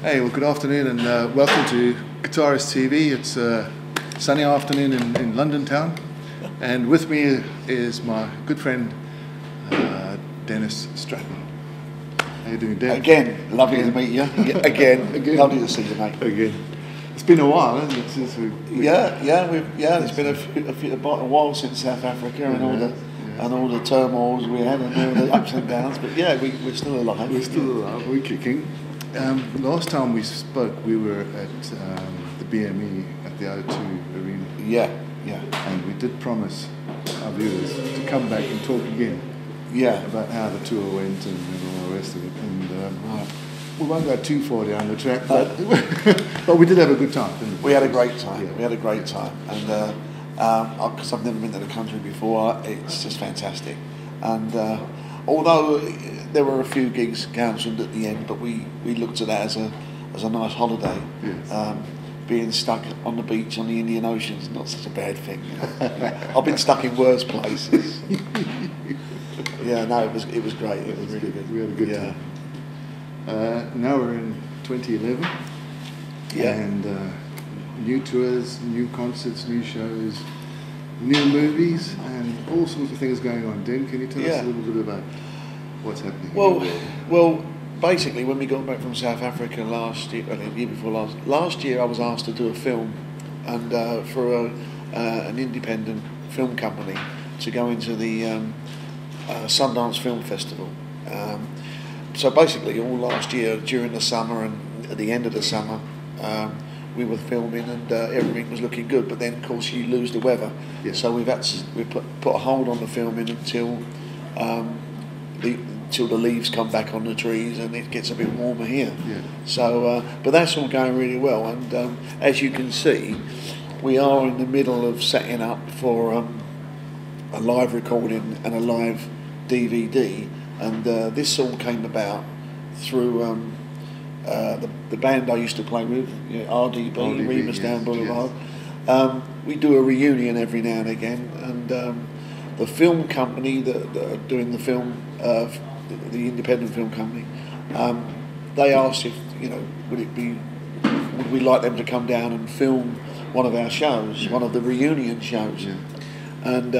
Hey, well, good afternoon and welcome to Guitarist TV. It's a sunny afternoon in London town, and with me is my good friend Dennis Stratton. How you doing, Dan? Again, lovely to meet you. Again, lovely to see you, mate. Again. It's been a while, hasn't it? Since It's been a while since South Africa and all the turmoils we had and all the ups and downs. But yeah, we're still alive. We're still alive. We're kicking. Last time we spoke, we were at the BME at the O2 Arena. Yeah. And we did promise our viewers to come back and talk again. Yeah. About how the tour went and all the rest of it. And we won't go too far down the track, but we did have a good time, didn't we? We had a great time. Yeah. We had a great time, and because I've never been to the country before, it's just fantastic. And although there were a few gigs cancelled at the end, but we looked at that as a nice holiday. Yes. Being stuck on the beach on the Indian Ocean is not such a bad thing. You know? I've been stuck in worse places. Yeah, no, it was great. It was really good. We had a good time. Now we're in 2011. Yeah. And new tours, new concerts, new shows, new movies, and all sorts of things going on. Dan, can you tell us a little bit about what's happening? Well, basically, when we got back from South Africa last year, the year before last year, I was asked to do a film, and for an independent film company to go into the Sundance Film Festival. So basically, all last year during the summer and at the end of the summer, we were filming and everything was looking good. But then, of course, you lose the weather, so we put a hold on the filming until the leaves come back on the trees and it gets a bit warmer here. Yeah. So, but that's all going really well. And as you can see, we are in the middle of setting up for a live recording and a live DVD. And this all came about through the band I used to play with, RDB, Remusdown Boulevard. Yes. We do a reunion every now and again, and the film company that are doing the film, the independent film company, they asked if would we like them to come down and film one of our shows, one of the reunion shows, and.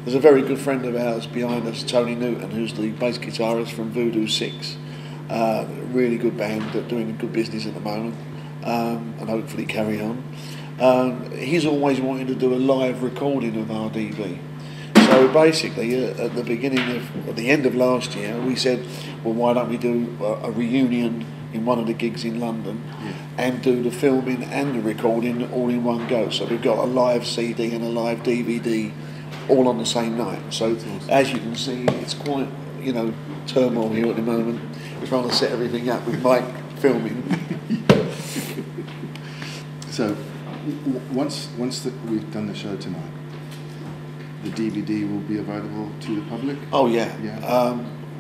There's a very good friend of ours behind us, Tony Newton, who's the bass guitarist from Voodoo 6. Really good band that are doing good business at the moment, and hopefully carry on. He's always wanting to do a live recording of RDB. So basically, at the end of last year, we said, well, why don't we do a reunion in one of the gigs in London and do the filming and the recording all in one go. So we've got a live CD and a live DVD all on the same night. So as you can see, it's quite turmoil here at the moment. We're trying to set everything up with Mike filming. So once we've done the show tonight, the DVD will be available to the public? Oh yeah.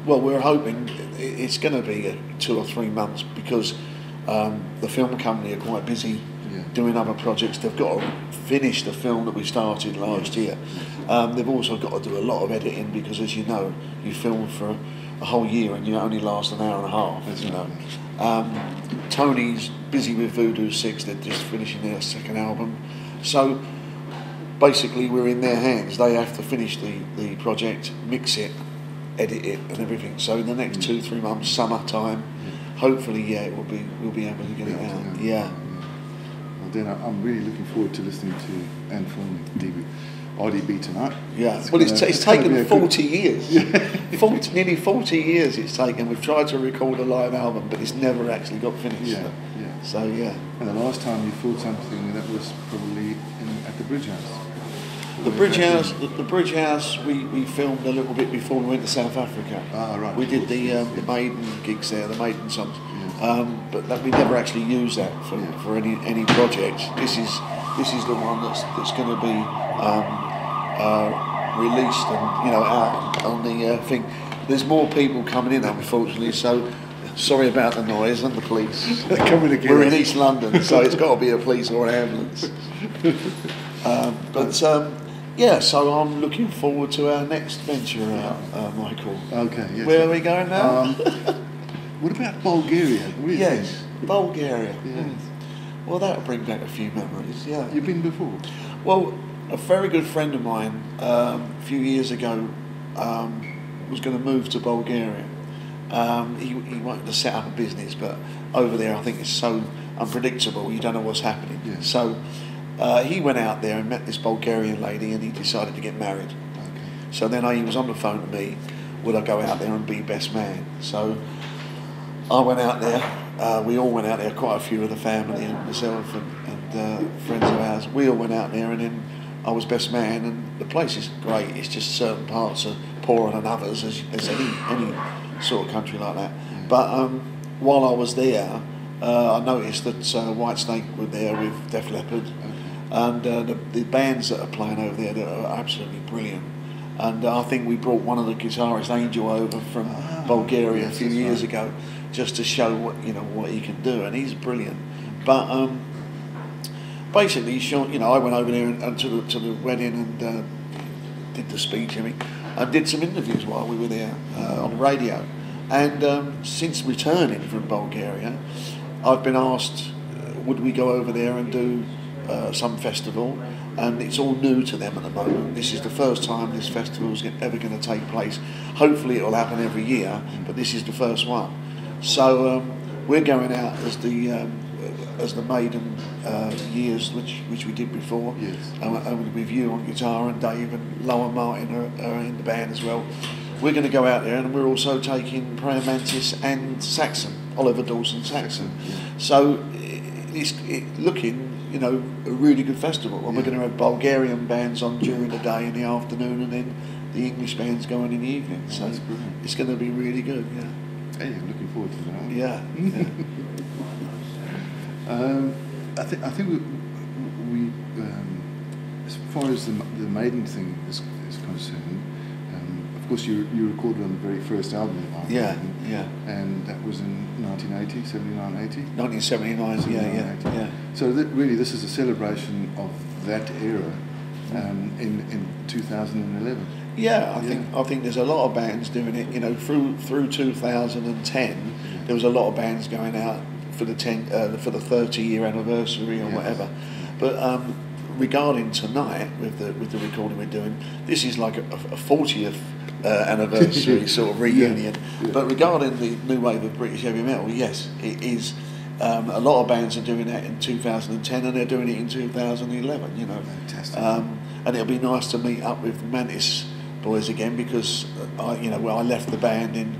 Well, we're hoping it's going to be 2 or 3 months because the film company are quite busy doing other projects. They've got to finish the film that we started last year. They've also got to do a lot of editing because, as you know, you film for a whole year and you only last an hour and a half. As you know, Tony's busy with Voodoo 6. They're just finishing their second album, so basically we're in their hands. They have to finish the project, mix it, edit it, and everything. So in the next 2-3 months, summertime, hopefully, we'll be able to get it out. Yeah. Well, then I'm really looking forward to listening to and filming RDB tonight. Yeah, it's taken 40 years. Nearly 40 years it's taken. We've tried to record a live album, but it's never actually got finished. Yeah. So yeah. And the last time you filmed something, that was probably at the Bridge House. The Bridge House. We filmed a little bit before we went to South Africa. Ah, right. We did the Maiden gigs there, the Maiden songs. But we never actually used that for any project. This is the one that's going to be released and out on the thing. There's more people coming in, unfortunately. So sorry about the noise and the police. They're coming again. We're in East London, so it's got to be a police or an ambulance. So I'm looking forward to our next venture, Michael. Okay. Yes. Where are we going now? What about Bulgaria? What do you Yes, think? Bulgaria. Yes. Well, that'll bring back a few memories. Yeah. You've been before? Well, a very good friend of mine a few years ago was going to move to Bulgaria. He wanted to set up a business, but over there I think it's so unpredictable, you don't know what's happening. Yeah. So he went out there and met this Bulgarian lady, and he decided to get married. Okay. So then he was on the phone to me, would I go out there and be best man? So I went out there, we all went out there, quite a few of the family and myself and friends of ours, we all went out there, and then I was best man, and the place is great. It's just certain parts are poorer than others, as any sort of country like that. Yeah. But while I was there, I noticed that Whitesnake were there with Def Leppard, and the bands that are playing over there that are absolutely brilliant. And I think we brought one of the guitarists, Angel, over from Bulgaria a few years ago, just to show what he can do, and he's brilliant. But basically, I went over there and to the wedding and did the speech and did some interviews while we were there on the radio. And since returning from Bulgaria, I've been asked, would we go over there and do some festival? And it's all new to them at the moment. This is the first time this festival is ever going to take place. Hopefully it will happen every year, but this is the first one. So we're going out as the maiden years, which we did before. Yes. And with you on guitar, and Dave and Lower Martin are in the band as well. We're going to go out there, and we're also taking Praying Mantis and Saxon, Oliver Dawson Saxon. Yeah. So it's looking, a really good festival. And we're going to have Bulgarian bands on during the day and the afternoon, and then the English bands going in the evening. So it's going to be really good. Yeah. Hey, I'm looking forward to that. Yeah. I think we as far as the Maiden thing is concerned, of course you recorded on the very first album of Maiden. Yeah. And that was in 1980, 79, 80? 1979, yeah. So really this is a celebration of that era in 2011. Yeah, I think there's a lot of bands doing it. Through 2010, there was a lot of bands going out for the 30-year anniversary or whatever. But regarding tonight with the recording we're doing, this is like a 40th anniversary sort of reunion. Yeah. But regarding the new wave of British heavy metal, yes, it is. A lot of bands are doing that in 2010, and they're doing it in 2011. Fantastic. And it'll be nice to meet up with the Mantis boys again, because I left the band in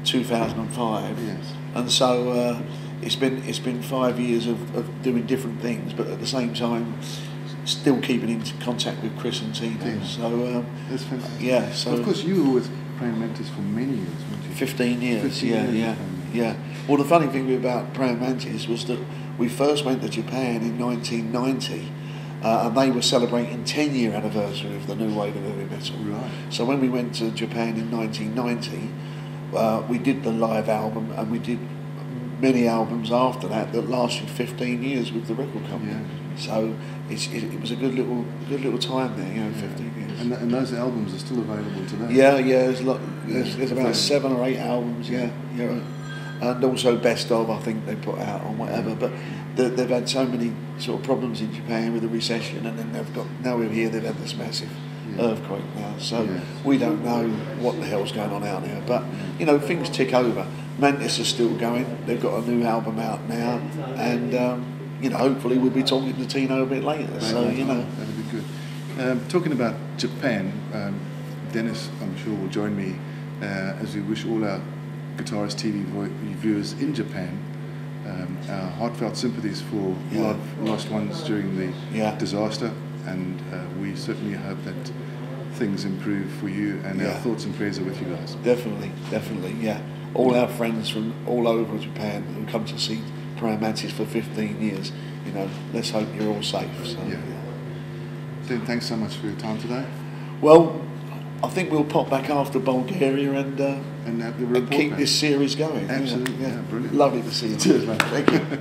2005. Yes. And so it's been 5 years of doing different things, but at the same time still keeping in contact with Chris and Tina. Yeah. So that's fantastic. yeah. So of course you were with Praying Mantis for many years, weren't you? 15 years. 15 Yeah. Well, the funny thing about Praying Mantis was that we first went to Japan in 1990. And they were celebrating 10-year anniversary of the new wave of heavy metal. Right. So when we went to Japan in 1990, we did the live album, and we did many albums after that lasted 15 years with the record company. Yeah. So it was a good little time there, 15 years. And those albums are still available today. Yeah. There's about 7 or 8 albums. Yeah. And also best of, I think they put out on whatever, but they've had so many sort of problems in Japan with the recession, and then now we're here, they've had this massive earthquake now, so we don't know what the hell's going on out there, but things tick over. Mantis are still going, they've got a new album out now, and hopefully we'll be talking to Tino a bit later, so that'll be good. Talking about Japan, Dennis I'm sure will join me as we wish all our Guitarist TV viewers in Japan our heartfelt sympathies for lost ones during the disaster, and we certainly hope that things improve for you, and our thoughts and prayers are with you guys. Definitely, yeah. All our friends from all over Japan who come to see Praying Mantis for 15 years, let's hope you're all safe. So, Then thanks so much for your time today. Well, I think we'll pop back after Bulgaria and have the report keep this series going. Absolutely, brilliant. Lovely to see you. Cheers, mate. Thank you.